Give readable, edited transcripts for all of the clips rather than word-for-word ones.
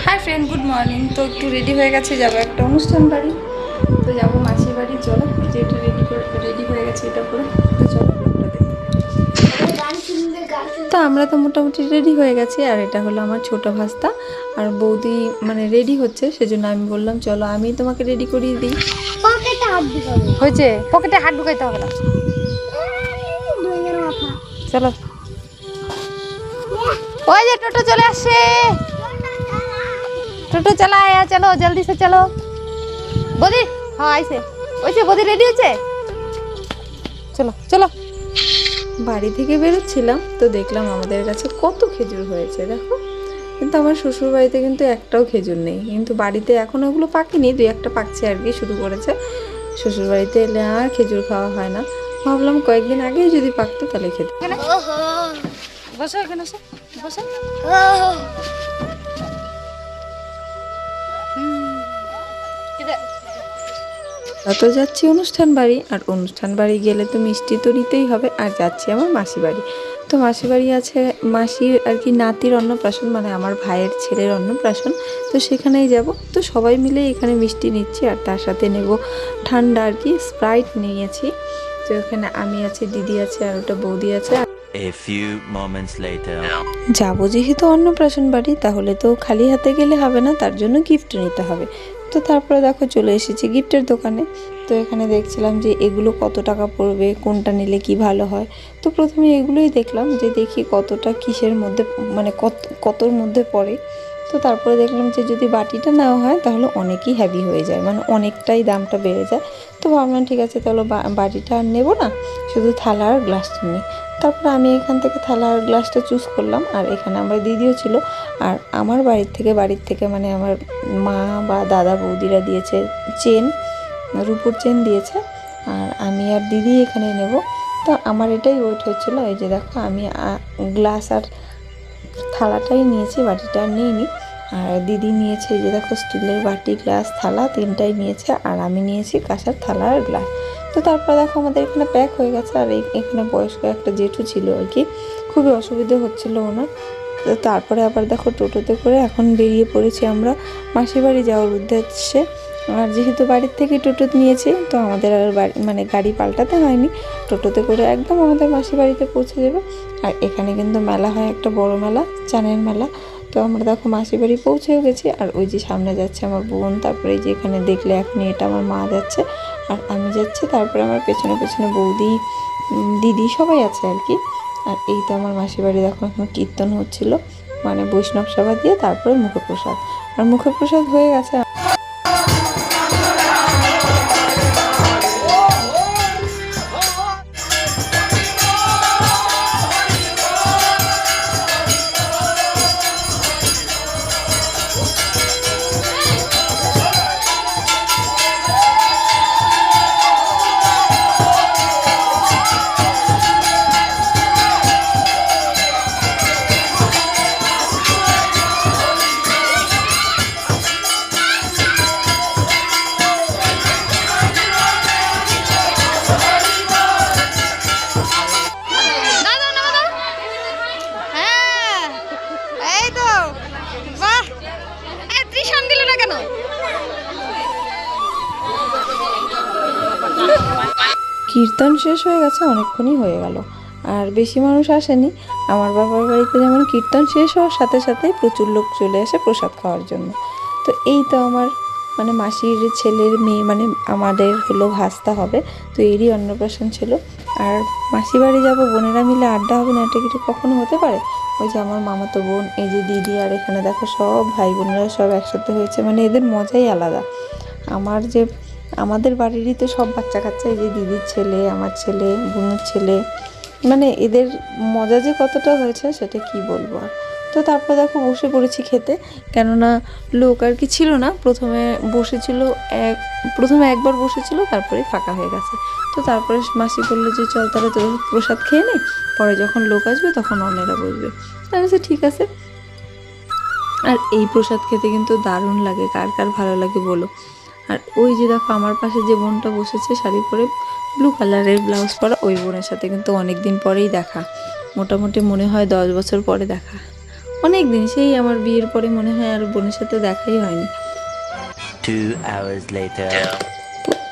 Hi friend, good morning. তো একটু ready হয়ে গেছে, যাবো একটা অনুষ্ঠান বাড়ি। তো যাবো মাসির বাড়ি। চলো, যে এটা রেডি হয়ে গেছে এটা করে। তো চলো। তো আমরা তো মোটামুটি রেডি হয়ে গেছি। আর এটা হলো আমার ছোট ভাস্তা, আর বৌদি মানে রেডি হচ্ছে, সেজন্য আমি বললাম চলো আমি তোমাকে রেডি করিয়ে দিই। হয়েছে, পকেটে হাত ঢুকাইতে হবে না। চলো, ওই যে টোটো চলে আসছে, টোটো চালায়, চলো জলদি से चलो। বৌদি হ্যাঁ আইছে, ওইছে বৌদি রেডি হচ্ছে, চলো চলো। বাড়ি থেকে বেরোচ্ছিলাম তো দেখলাম আমাদের কাছে কত খেজুর হয়েছে দেখো, কিন্তু আমার শ্বশুর বাড়িতে কিন্তু একটাও খেজুর নেই। কিন্তু বাড়িতে এখন ওগুলো পাকেনি, দুই একটা পাকছে আর কি, শুরু করেছে। শ্বশুর বাড়িতে এলে আর খেজুর খাওয়া হয় না। ভাবলাম কয়েকদিন আগেই যদি পাকতো তাহলে খেতে। বসো এখানে, বসো। তো যাচ্ছি অনুষ্ঠান বাড়ি, আর অনুষ্ঠান বাড়ি গেলে তো মিষ্টি তো নিতেই হবে। আর যাচ্ছি আমার মাসি বাড়ি। তো মাসি বাড়ি আছে মাসির আর কি নাতির অন্নপ্রাশন, মানে আমার ভাইয়ের ছেলের অন্নপ্রাশন। তো সেখানেই যাব। তো সবাই মিলে এখানে মিষ্টি নিচ্ছি, আর তার সাথে নেব ঠান্ডা আর কি, স্প্রাইট নিয়েছি। তো এখানে আমি আছি, দিদি আছে, আর ওটা বৌদি আছে। A few moments later. যাবো যেহেতু অন্নপ্রাশন বাড়ি, তাহলে তো খালি হাতে গেলে হবে না, তার জন্য গিফট নিতে হবে। তো তারপরে দেখো চলে এসেছি গিফটের দোকানে। তো এখানে দেখছিলাম যে এগুলো কত টাকা পড়বে, কোনটা নিলে কি ভালো হয়। তো প্রথমে এগুলোই দেখলাম, যে দেখি কতটা কিসের মধ্যে, মানে কতর মধ্যে পড়ে। তো তারপরে দেখলাম যে যদি বাটিটা নেওয়া হয় তাহলে অনেকই হেভি হয়ে যায়, মানে অনেকটাই দামটা বেড়ে যায়। তো ভাবলাম ঠিক আছে, তাহলে বাটিটা আর নেবো না, শুধু থালা আর গ্লাসটা নিই। তারপর আমি এখান থেকে থালা আর গ্লাসটা চুজ করলাম। আর এখানে আমার দিদিও ছিল। আর আমার বাড়ির থেকে মানে আমার মা বা দাদা বৌদিরা দিয়েছে চেন, রূপোর চেন দিয়েছে। আর আমি আর দিদি এখানে নেব। তো আমার এটাই ওয়েট হচ্ছিল। এই যে দেখো, আমি গ্লাস আর থালাটাই নিয়েছি, বাটিটা আর নিইনি। আর দিদি নিয়েছে এই যে দেখো, স্টিলের বাটি, গ্লাস, থালা তিনটাই নিয়েছে। আর আমি নিয়েছি কাঁসার থালা আর গ্লাস। তো তারপর দেখো আমাদের এখানে প্যাক হয়ে গেছে। আর এখানে বয়স্ক একটা জেঠু ছিল আর কি, খুবই অসুবিধে হচ্ছিল ওনার। তো তারপরে আবার দেখো টোটোতে করে এখন বেরিয়ে পড়েছি আমরা মাসির বাড়ি যাওয়ার উদ্দেশ্যে। আর যেহেতু বাড়ির থেকে টোটো নিয়েছি, তো আমাদের আর মানে গাড়ি পাল্টাতে হয়নি, টোটোতে করে একদম আমাদের মাসির বাড়িতে পৌঁছে যাবে। আর এখানে কিন্তু মেলা হয়, একটা বড় মেলা, চানের মেলা। তো আমরা দেখো মাসির বাড়ি পৌঁছেও গেছি। আর ওই যে সামনে যাচ্ছে আমার বোন, তারপরে যে এখানে দেখলে এখনই এটা আমার মা যাচ্ছে, আর আমি যাচ্ছি। তারপরে আমার পেছনে পেছনে বৌদি, দিদি সবাই আছে আর কি। আর এই তো আমার মাসির বাড়ি দেখো, এখন কীর্তন হচ্ছিল, মানে বৈষ্ণব সেবা দিয়ে তারপরে মুখে প্রসাদ। আর মুখে প্রসাদ হয়ে গেছে। কীর্তন শেষ হয়ে গেছে, অনেকক্ষণই হয়ে গেল, আর বেশি মানুষ আসেনি। আমার বাবার বাড়িতে যেমন কীর্তন শেষ হওয়ার সাথে সাথেই প্রচুর লোক চলে আসে প্রসাদ খাওয়ার জন্য। তো এই তো আমার মানে মাসির ছেলের মেয়ে, মানে আমাদের হলো ভাস্তা হবে, তো এরই অন্নপ্রাশন ছিল। আর মাসি বাড়ি যাবো, বোনেরা মিলে আড্ডা হবে না, এটা কিছু কখনো হতে পারে? ওই যে আমার মামাতো বোন, এই যে দিদি, আর এখানে দেখো সব ভাই বোনেরা সব একসাথে হয়েছে, মানে এদের মজাই আলাদা। আমাদের বাড়িরই তো সব বাচ্চা কাচ্চা, এই যে দিদির ছেলে, আমার ছেলে, বোনের ছেলে, মানে এদের মজা যে কতটা হয়েছে সেটা কি বলবো আর। তো তারপর দেখো বসে পড়েছি খেতে, কেননা লোক আর কি ছিল না। প্রথমে একবার বসেছিল, তারপরে ফাঁকা হয়ে গেছে। তো তারপরে মাসি বললো যে চল তাহলে তোর প্রসাদ খেয়ে নে, পরে যখন লোক আসবে তখন অন্যেরা বসবে। আমি বলছি ঠিক আছে। আর এই প্রসাদ খেতে কিন্তু দারুণ লাগে, কার কার ভালো লাগে বলো। আর ওই যে দেখো আমার পাশে যে বোনটা বসেছে শাড়ি পরে, ব্লু কালারের ব্লাউজ পরা, ওই বোনের সাথে কিন্তু অনেক দিন পরেই দেখা, মোটামুটি মনে হয় 10 বছর পরে দেখা। অনেক দিন, সেই আমার বিয়ের পরে মনে হয় আর বোনের সাথে দেখাই হয়নি। 2 hours later.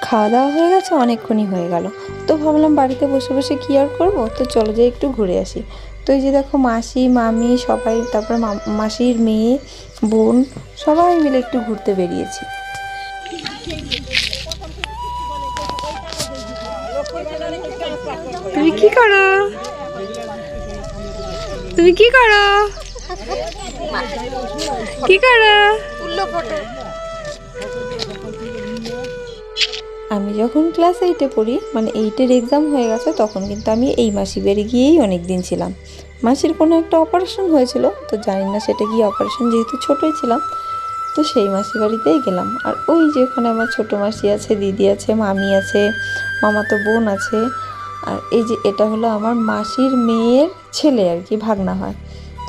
খাওয়া দাওয়া হয়ে গেছে, অনেকক্ষণই হয়ে গেল। তো ভাবলাম বাড়িতে বসে বসে কী আর করবো, তো চলো যাই একটু ঘুরে আসি। তো এই যে দেখো মাসি মামি সবাই, তারপর মাসির মেয়ে বোন সবাই মিলে একটু ঘুরতে বেরিয়েছি। তুমি কি করো? তুমি কি করো? কি করো? আমি যখন ক্লাস 8-এ পড়ি, মানে 8-এর এক্সাম হয়ে গেছে, তখন কিন্তু আমি এই মাসি বাড়ি গিয়েই অনেক দিন ছিলাম। মাসির কোনো একটা অপারেশন হয়েছিল, তো জানি না সেটা কি অপারেশন, যেহেতু ছোটোই ছিলাম, তো সেই মাসি বাড়িতেই গেলাম। আর ওই যে ওখানে আমার ছোটো মাসি আছে, দিদি আছে, মামি আছে, মামাতো বোন আছে। আর এই যে এটা হলো আমার মাসির মেয়ের ছেলে আর কি, ভাগনা হয়।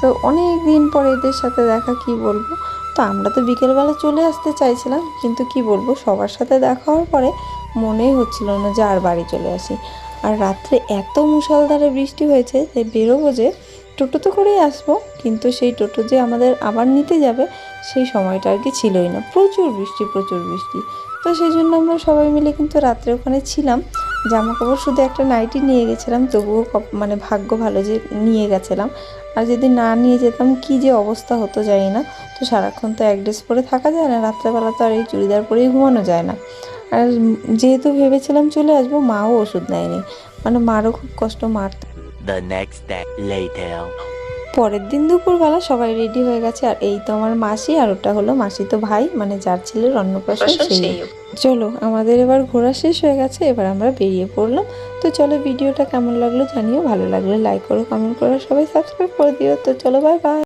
তো অনেক দিন পরে এদের সাথে দেখা, কি বলবো। তো আমরা তো বিকেলবেলা চলে আসতে চাইছিলাম, কিন্তু কি বলবো, সবার সাথে দেখা হওয়ার পরে মনেই হচ্ছিল না যে আর বাড়ি চলে আসি। আর রাত্রে এত মুষলধারে বৃষ্টি হয়েছে যে বেরোবো, যে টোটোতে করেই আসবো, কিন্তু সেই টোটো যে আমাদের আবার নিতে যাবে সেই সময়টা আর কি ছিলই না। প্রচুর বৃষ্টি, প্রচুর বৃষ্টি। তো সেই জন্য আমরা সবাই মিলে কিন্তু রাত্রে ওখানে ছিলাম। জামা কাপড় শুধু একটা নাইটি নিয়ে গেছিলাম, তবুও মানে ভাগ্য ভালো যে নিয়ে গেছিলাম। আর যদি না নিয়ে যেতাম কি যে অবস্থা হতো জানি না। তো সারাক্ষণ তো এক ড্রেস পরে থাকা যায় না, রাত্রেবেলা তো আর এই চুড়িদার পরেই ঘুমানো যায় না। আর যেহেতু ভেবেছিলাম চলে আসবো, মাও ওষুধ নেয়নি, মানে মারও খুব কষ্ট, মার। The next day later. পরের দিন দুপুরবেলা সবাই রেডি হয়ে গেছে, আর এই তো আমার মাসি, আর ওটা হলো মাসি তো ভাই, মানে যার ছেলের অন্নপ্রাশন সেই। চলো, আমাদের এবার ঘোরা শেষ হয়ে গেছে, এবার আমরা বেরিয়ে পড়লাম। তো চলো, ভিডিওটা কেমন লাগলো জানিও, ভালো লাগলে লাইক করো, কমেন্ট করো, সবাই সাবস্ক্রাইব করে দিও। তো চলো, বাই বাই।